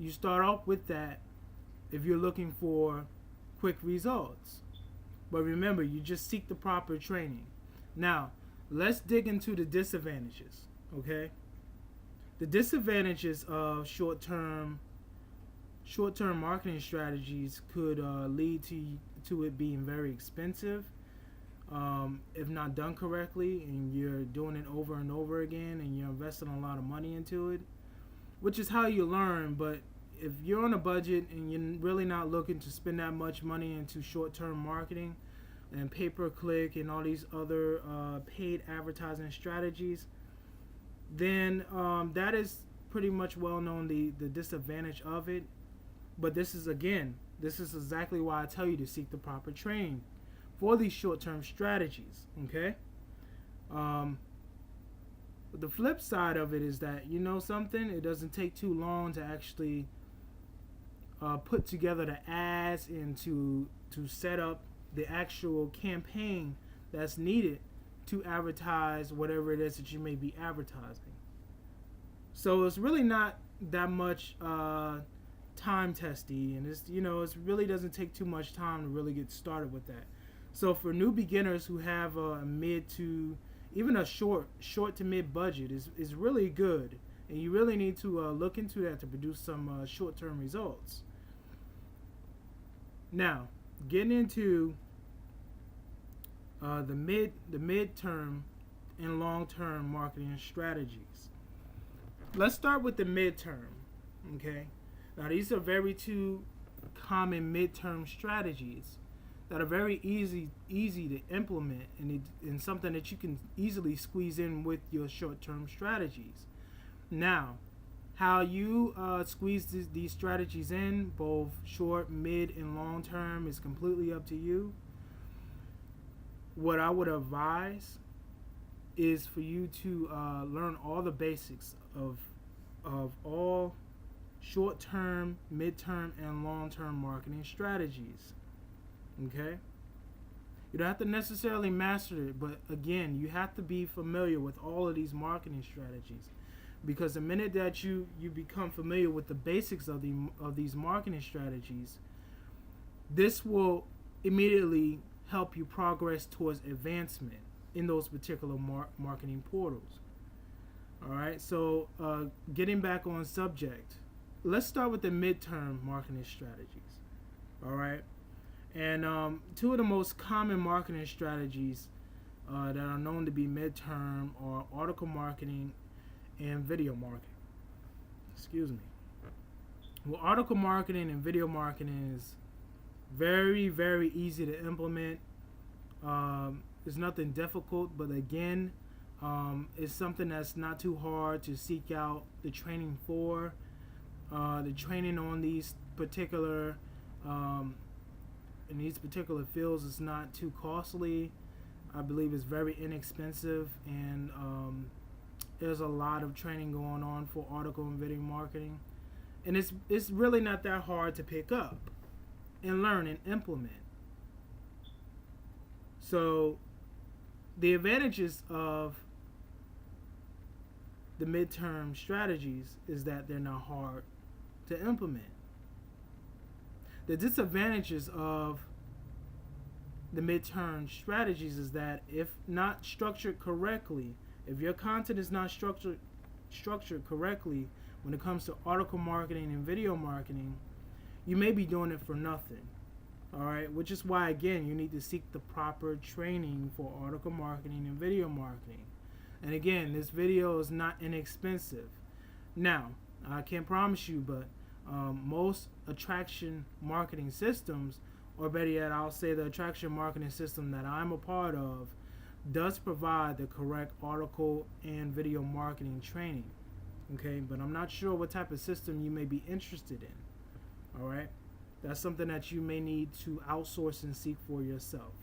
you start off with that if you're looking for quick results. But remember, you just seek the proper training. Now, let's dig into the disadvantages, okay? The disadvantages of short-term marketing strategies could lead to it being very expensive if not done correctly, and you're doing it over and over again, and you're investing a lot of money into it, which is how you learn. But if you're on a budget and you're really not looking to spend that much money into short-term marketing and pay-per-click and all these other paid advertising strategies, then that is pretty much well known, the disadvantage of it. But this is exactly why I tell you to seek the proper training for these short-term strategies. Okay. The flip side of it is that, you know something, it doesn't take too long to actually put together the ads and to set up the actual campaign that's needed to advertise whatever it is that you may be advertising. So it's really not that much time testy, and it really doesn't take too much time to really get started with that. So for new beginners who have a mid to even a short to mid budget is really good, and you really need to look into that to produce some short-term results. Now, getting into the midterm and long-term marketing strategies. Let's start with the midterm. Okay, now these are very two common midterm strategies that are very easy to implement, and something that you can easily squeeze in with your short-term strategies. Now, how you squeeze these strategies in, both short, mid, and long term, is completely up to you. What I would advise is for you to learn all the basics of all short-term, mid-term, and long-term marketing strategies. Okay? You don't have to necessarily master it, but again, you have to be familiar with all of these marketing strategies, because the minute that you become familiar with the basics of these marketing strategies, this will immediately help you progress towards advancement in those particular marketing portals. All right, so getting back on subject, let's start with the midterm marketing strategies. All right, and two of the most common marketing strategies that are known to be midterm are article marketing and video marketing. Excuse me. Well, article marketing and video marketing is very, very easy to implement. It's nothing difficult, but again, it's something that's not too hard to seek out the training for. The training on these particular in these particular fields is not too costly. I believe it's very inexpensive, and there's a lot of training going on for article and video marketing, and it's really not that hard to pick up and learn and implement. So the advantages of the midterm strategies is that they're not hard to implement. The disadvantages of the midterm strategies is that if not structured correctly, if your content is not structured correctly when it comes to article marketing and video marketing, you may be doing it for nothing. All right, which is why, again, you need to seek the proper training for article marketing and video marketing. And again, this video is not inexpensive. Now, I can't promise you, but most attraction marketing systems, or better yet, I'll say the attraction marketing system that I'm a part of, does provide the correct article and video marketing training. Okay, but I'm not sure what type of system you may be interested in. All right, that's something that you may need to outsource and seek for yourself.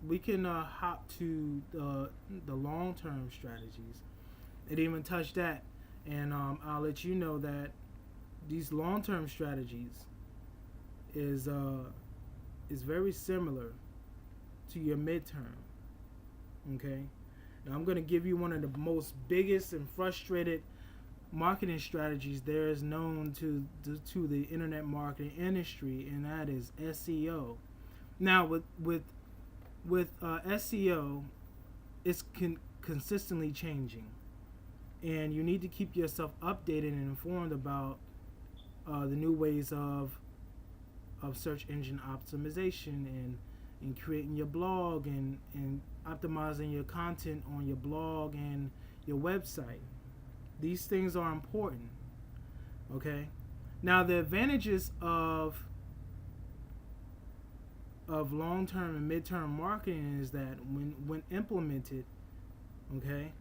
We can hop to the long-term strategies and even touch that, and I'll let you know that these long-term strategies is very similar to your midterm. Okay, And I'm going to give you one of the most biggest and frustrated marketing strategies there is known to the internet marketing industry, and that is SEO. Now, with SEO, it's consistently changing, and you need to keep yourself updated and informed about the new ways of search engine optimization and creating your blog and optimizing your content on your blog and your website. These things are important. Okay. Now the advantages of long-term and mid-term marketing is that when implemented, okay,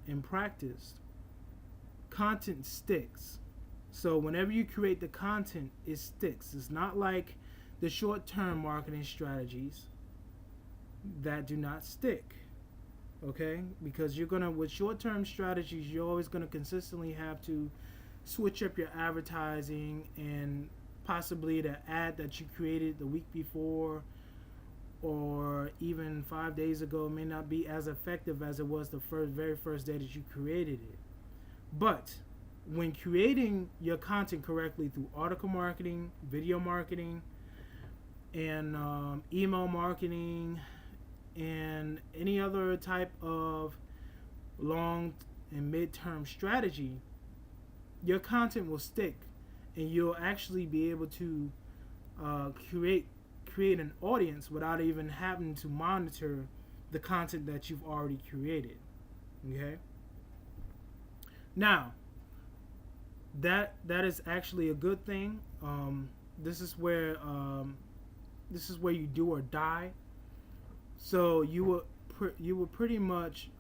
and practiced, content sticks. So whenever you create the content, it sticks. It's not like the short-term marketing strategies that do not stick. Okay? Because with short-term strategies, you're always going to consistently have to switch up your advertising, and possibly the ad that you created the week before or even 5 days ago may not be as effective as it was the very first day that you created it. But when creating your content correctly through article marketing, video marketing, and email marketing, and any other type of long and mid-term strategy, your content will stick, and you'll actually be able to create an audience without even having to monitor the content that you've already created. Okay? Now, that is actually a good thing. This is where you do or die. So you will pretty much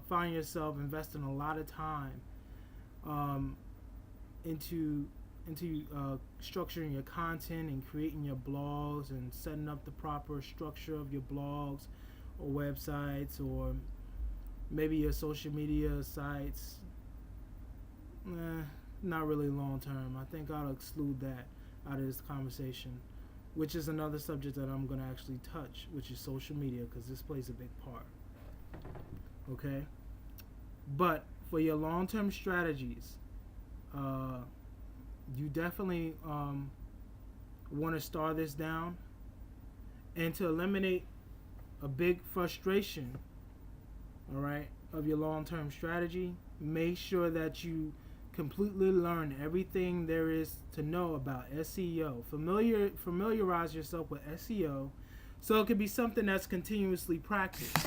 find yourself investing a lot of time into structuring your content and creating your blogs and setting up the proper structure of your blogs or websites, or maybe your social media sites. Not really long term. I think I'll exclude that out of this conversation, which is another subject that I'm going to actually touch, which is social media, because this plays a big part. Okay? But for your long-term strategies, you definitely want to start this down, and to eliminate a big frustration, all right, of your long-term strategy, make sure that you completely learn everything there is to know about SEO. Familiarize yourself with SEO, so it could be something that's continuously practiced.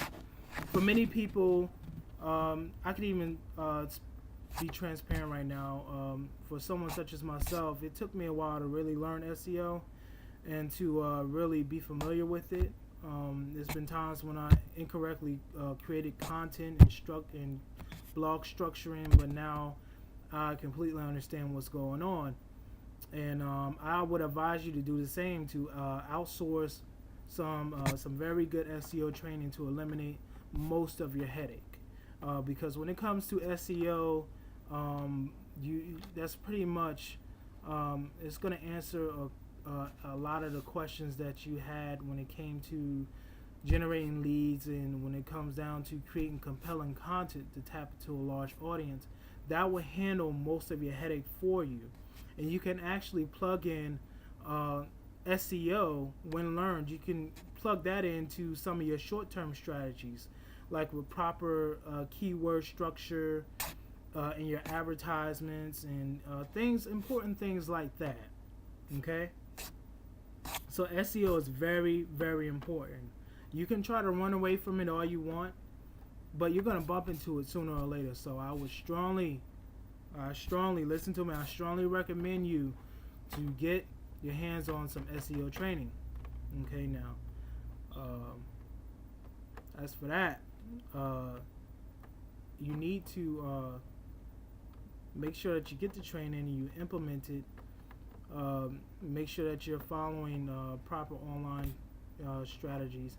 For many people, I could even be transparent right now. For someone such as myself, it took me a while to really learn SEO and to really be familiar with it. There's been times when I incorrectly created content and blog structuring, but now I completely understand what's going on. And I would advise you to do the same, to outsource some very good SEO training to eliminate most of your headache. Because when it comes to SEO, that's pretty much it's going to answer a lot of the questions that you had when it came to generating leads, and when it comes down to creating compelling content to tap into a large audience. That will handle most of your headache for you, and you can actually plug in SEO when learned. You can plug that into some of your short-term strategies, like with proper keyword structure in your advertisements and important things like that. Okay? So SEO is very, very important. You can try to run away from it all you want, but you're going to bump into it sooner or later. So I strongly listen to me. I strongly recommend you to get your hands on some SEO training. Okay, now, as for that, you need to make sure that you get the training and you implement it. Make sure that you're following proper online strategies,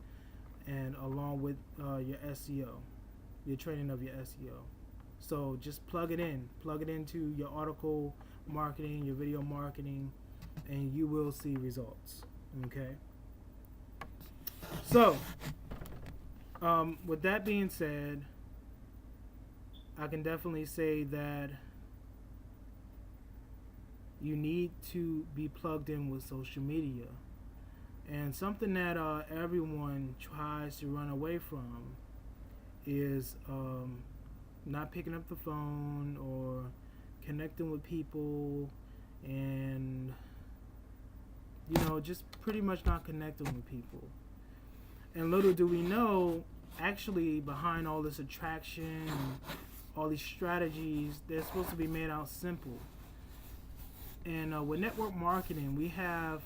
and along with your SEO, your training of your SEO. So just plug it into your article marketing, your video marketing, and you will see results. Okay. So with that being said, I can definitely say that you need to be plugged in with social media. And something that everyone tries to run away from is not picking up the phone or connecting with people, and just pretty much not connecting with people. And little do we know, actually behind all this attraction and all these strategies, they're supposed to be made out simple. And with network marketing, we have